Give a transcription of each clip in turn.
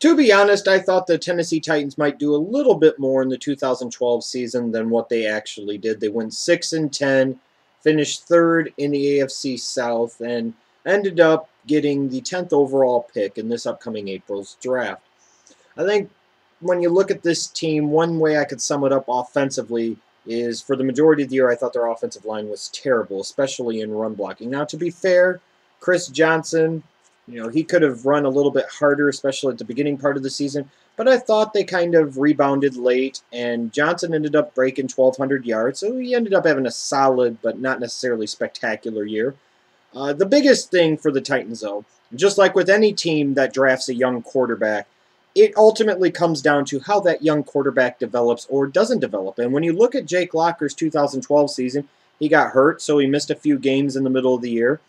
To be honest, I thought the Tennessee Titans might do a little bit more in the 2012 season than what they actually did. They went 6-10, finished third in the AFC South, and ended up getting the 10th overall pick in this upcoming April's draft. I think when you look at this team, one way I could sum it up offensively is for the majority of the year, I thought their offensive line was terrible, especially in run blocking. Now, to be fair, Chris Johnson, he could have run a little bit harder, especially at the beginning part of the season. But I thought they kind of rebounded late, and Johnson ended up breaking 1,200 yards. So he ended up having a solid, but not necessarily spectacular year. The biggest thing for the Titans, though, just like with any team that drafts a young quarterback, it ultimately comes down to how that young quarterback develops or doesn't develop. And when you look at Jake Locker's 2012 season, he got hurt, so he missed a few games in the middle of the year.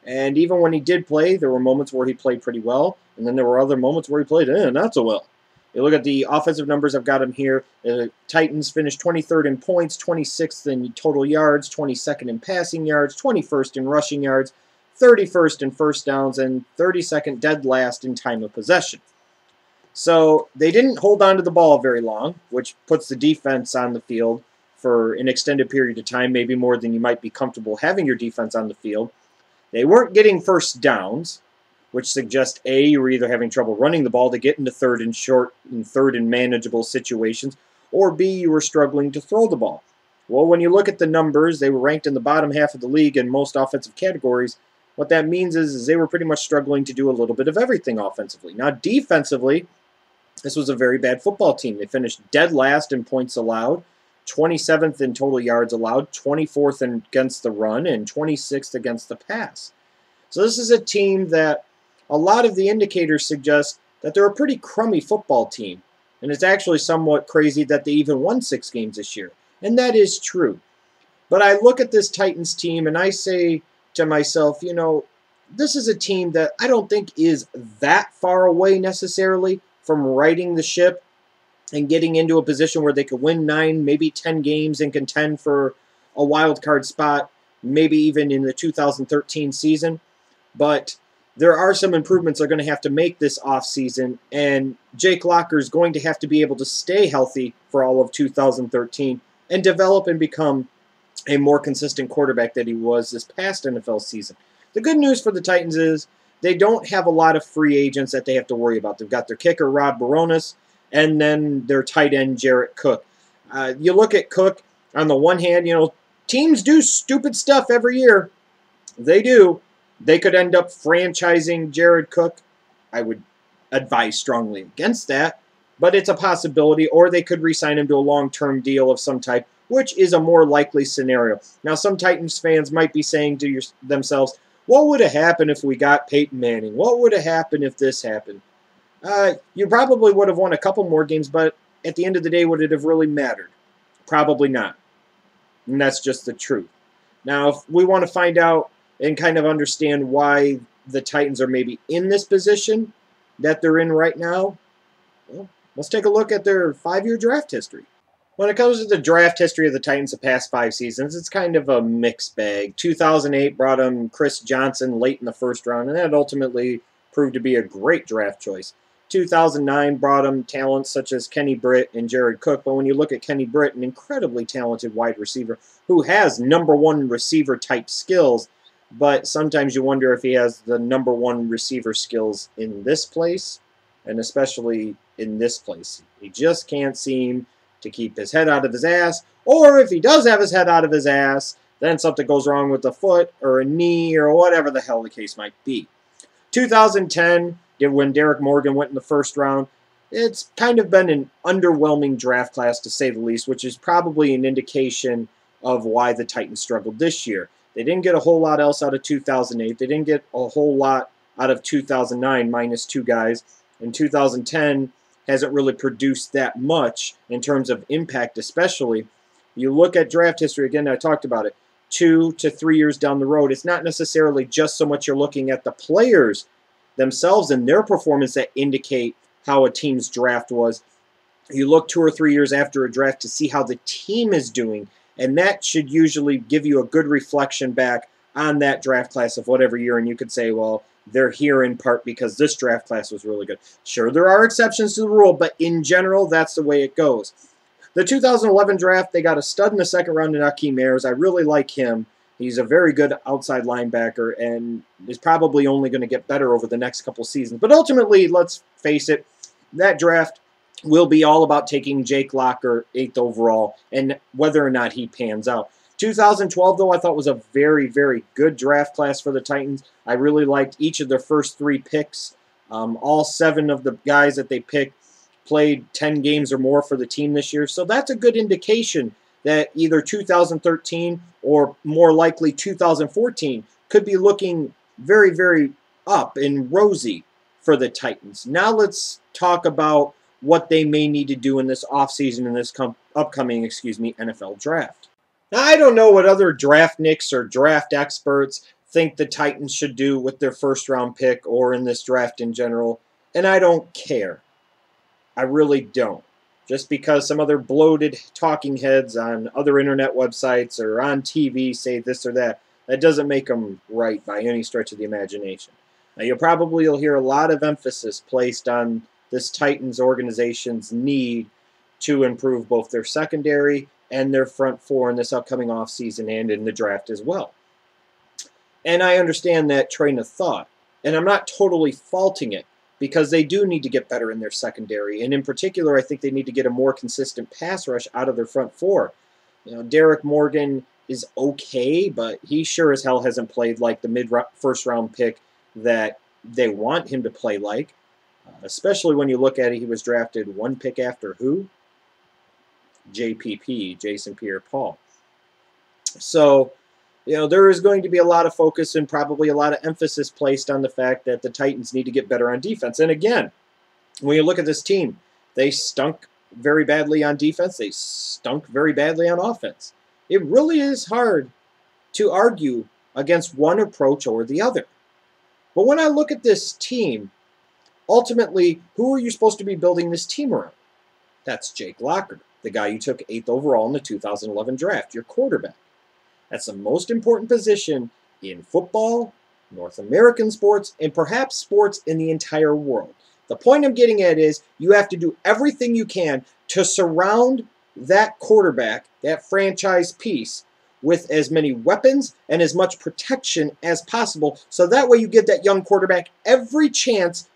And even when he did play, there were moments where he played pretty well, and then there were other moments where he played not so well. You look at the offensive numbers, I've got him here. The Titans finished 23rd in points, 26th in total yards, 22nd in passing yards, 21st in rushing yards, 31st in first downs, and 32nd dead last in time of possession. So they didn't hold on to the ball very long, which puts the defense on the field for an extended period of time, maybe more than you might be comfortable having your defense on the field. They weren't getting first downs, which suggests A, you were either having trouble running the ball to get into third and short and third and manageable situations, or B, you were struggling to throw the ball. Well, when you look at the numbers, they were ranked in the bottom half of the league in most offensive categories. What that means is they were pretty much struggling to do a little bit of everything offensively. Now, defensively, this was a very bad football team. They finished dead last in points allowed, 27th in total yards allowed, 24th against the run, and 26th against the pass. So this is a team that a lot of the indicators suggest that they're a pretty crummy football team. And it's actually somewhat crazy that they even won 6 games this year. And that is true. But I look at this Titans team and I say to myself, this is a team that I don't think is that far away necessarily from righting the ship and getting into a position where they could win 9, maybe 10 games and contend for a wild card spot, maybe even in the 2013 season. But there are some improvements they're going to have to make this offseason, and Jake Locker is going to have to be able to stay healthy for all of 2013 and develop and become a more consistent quarterback that he was this past NFL season. The good news for the Titans is they don't have a lot of free agents that they have to worry about. They've got their kicker, Rod Baronis, and then their tight end, Jared Cook. You look at Cook, on the one hand, teams do stupid stuff every year. They do. They could end up franchising Jared Cook. I would advise strongly against that, but it's a possibility, or they could re-sign him to a long-term deal of some type, which is a more likely scenario. Now, some Titans fans might be saying to themselves, what would have happened if we got Peyton Manning? What would have happened if this happened? You probably would have won a couple more games, but at the end of the day, would it have really mattered? Probably not. And that's just the truth. Now, if we want to find out and kind of understand why the Titans are maybe in this position that they're in right now, well, let's take a look at their 5-year draft history. When it comes to the draft history of the Titans the past 5 seasons, it's kind of a mixed bag. 2008 brought them Chris Johnson late in the first round, and that ultimately proved to be a great draft choice. 2009 brought them talents such as Kenny Britt and Jared Cook, but when you look at Kenny Britt, an incredibly talented wide receiver who has #1 receiver type skills, but sometimes you wonder if he has the #1 receiver skills in this place, and especially in this place. He just can't seem to keep his head out of his ass, or if he does have his head out of his ass, then something goes wrong with the foot or a knee or whatever the hell the case might be. 2010, when Derek Morgan went in the first round, it's kind of been an underwhelming draft class to say the least, which is probably an indication of why the Titans struggled this year. They didn't get a whole lot else out of 2008. They didn't get a whole lot out of 2009, minus 2 guys. And 2010 hasn't really produced that much in terms of impact, especially. You look at draft history, again, I talked about it, 2 to 3 years down the road. It's not necessarily just so much you're looking at the players themselves and their performance that indicate how a team's draft was. You look 2 or 3 years after a draft to see how the team is doing, and that should usually give you a good reflection back on that draft class of whatever year, and you could say, well, they're here in part because this draft class was really good. Sure, there are exceptions to the rule, but in general, that's the way it goes. The 2011 draft, they got a stud in the second round in Akeem Ayers. I really like him. He's a very good outside linebacker and is probably only going to get better over the next couple seasons. But ultimately, let's face it, that draft will be all about taking Jake Locker 8th overall and whether or not he pans out. 2012, though, I thought was a very, very good draft class for the Titans. I really liked each of their first 3 picks. All 7 of the guys that they picked played 10 games or more for the team this year. So that's a good indication that either 2013 or more likely 2014 could be looking very, very up and rosy for the Titans. Now let's talk about what they may need to do in this offseason in this upcoming NFL draft. Now, I don't know what other draftniks or draft experts think the Titans should do with their first-round pick or in this draft in general, and I don't care. I really don't. Just because some other bloated talking heads on other internet websites or on TV say this or that, that doesn't make them right by any stretch of the imagination. Now, you'll hear a lot of emphasis placed on this Titans organization's need to improve both their secondary and their front 4 in this upcoming offseason and in the draft as well. And I understand that train of thought, and I'm not totally faulting it because they do need to get better in their secondary, and in particular, I think they need to get a more consistent pass rush out of their front 4. You know, Derek Morgan is okay, but he sure as hell hasn't played like the first-round pick that they want him to play like, especially when you look at it, he was drafted 1 pick after who? JPP, Jason Pierre-Paul. So, you know, there is going to be a lot of focus and probably a lot of emphasis placed on the fact that the Titans need to get better on defense. And again, when you look at this team, they stunk very badly on defense. They stunk very badly on offense. It really is hard to argue against one approach or the other. But when I look at this team, ultimately, who are you supposed to be building this team around? That's Jake Locker, the guy you took 8th overall in the 2011 draft, your quarterback. That's the most important position in football, North American sports, and perhaps sports in the entire world. The point I'm getting at is you have to do everything you can to surround that quarterback, that franchise piece, with as many weapons and as much protection as possible, so that way you give that young quarterback every chance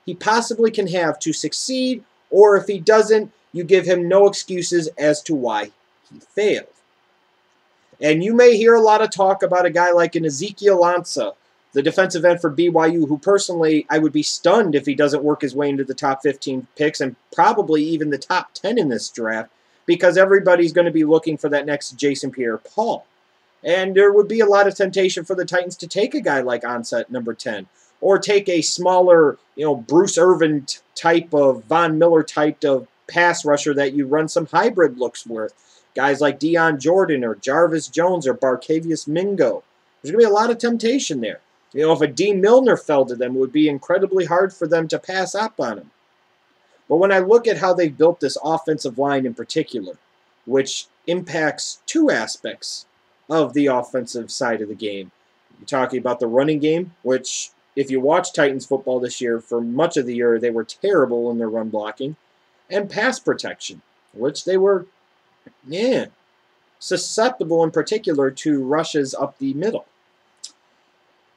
he possibly can have to succeed, or if he doesn't, you give him no excuses as to why he failed. And you may hear a lot of talk about a guy like an Ezekiel Ansah, the defensive end for BYU, who personally I would be stunned if he doesn't work his way into the top 15 picks and probably even the top 10 in this draft, because everybody's going to be looking for that next Jason Pierre-Paul. And there would be a lot of temptation for the Titans to take a guy like Ansah at number 10, or take a smaller, Bruce Irvin type of, Von Miller type of pass rusher that you run some hybrid looks with. Guys like Dion Jordan or Jarvis Jones or Barkevious Mingo. There's going to be a lot of temptation there. If a D. Milner fell to them, it would be incredibly hard for them to pass up on him. But when I look at how they've built this offensive line in particular, which impacts 2 aspects of the offensive side of the game, you're talking about the running game, which if you watch Titans football this year, for much of the year they were terrible in their run blocking, and pass protection, which they were susceptible in particular to rushes up the middle.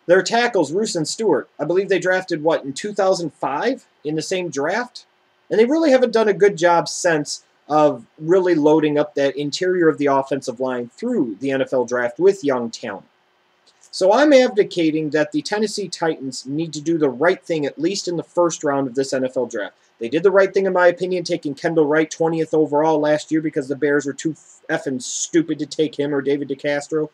Their tackles, Roos and Stewart, I believe they drafted, in 2005 in the same draft? And they really haven't done a good job since of really loading up that interior of the offensive line through the NFL draft with young talent. So I'm advocating that the Tennessee Titans need to do the right thing, at least in the first round of this NFL draft. They did the right thing, in my opinion, taking Kendall Wright 20th overall last year because the Bears were too effing stupid to take him or David DeCastro.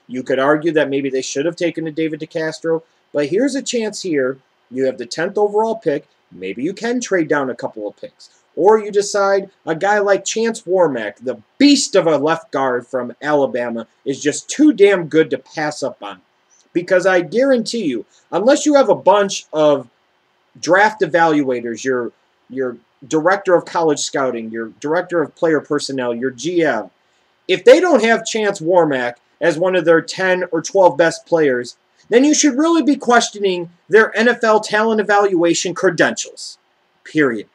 You could argue that maybe they should have taken a David DeCastro, but here's a chance here. You have the 10th overall pick. Maybe you can trade down a couple of picks. Or you decide a guy like Chance Warmack, the beast of a left guard from Alabama, is just too damn good to pass up on. Because I guarantee you, unless you have a bunch of draft evaluators, your director of college scouting, your director of player personnel, your GM, if they don't have Chance Warmack as one of their 10 or 12 best players, then you should really be questioning their NFL talent evaluation credentials. Period.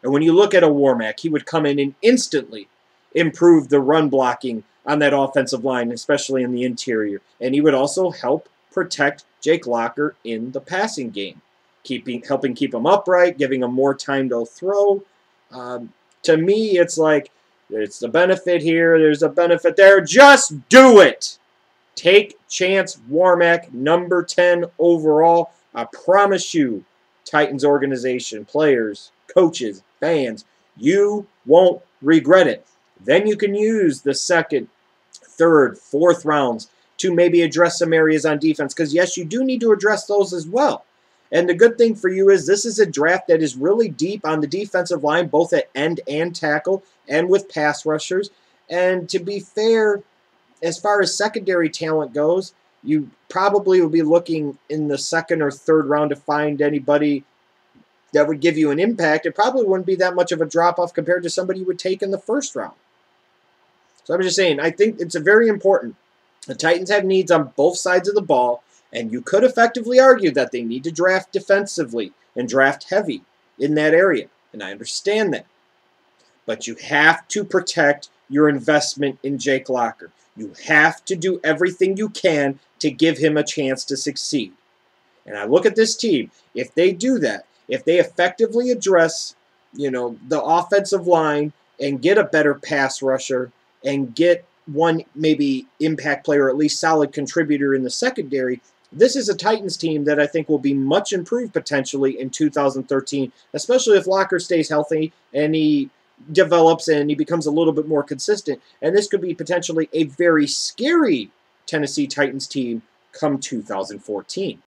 And when you look at a Warmack, he would come in and instantly improve the run blocking on that offensive line, especially in the interior. And he would also help protect Jake Locker in the passing game, helping keep him upright, giving him more time to throw. To me, it's like, it's the benefit here, there's a benefit there. Just do it! Take Chance Warmack, number 10 overall. I promise you, Titans organization, players, coaches, fans, you won't regret it. Then you can use the second, third, fourth rounds to maybe address some areas on defense. Because, yes, you do need to address those as well. And the good thing for you is this is a draft that is really deep on the defensive line, both at end and tackle, and with pass rushers. And to be fair, as far as secondary talent goes, you probably will be looking in the second or third round to find anybody that would give you an impact. It probably wouldn't be that much of a drop-off compared to somebody you would take in the first round. So I'm just saying, I think it's very important. The Titans have needs on both sides of the ball, and you could effectively argue that they need to draft defensively and draft heavy in that area, and I understand that. But you have to protect your investment in Jake Locker. You have to do everything you can to give him a chance to succeed. And I look at this team. If they do that, if they effectively address, the offensive line and get a better pass rusher and get one maybe impact player, or at least solid contributor in the secondary, this is a Titans team that I think will be much improved potentially in 2013, especially if Locker stays healthy and he develops and he becomes a little bit more consistent. And this could be potentially a very scary Tennessee Titans team come 2014.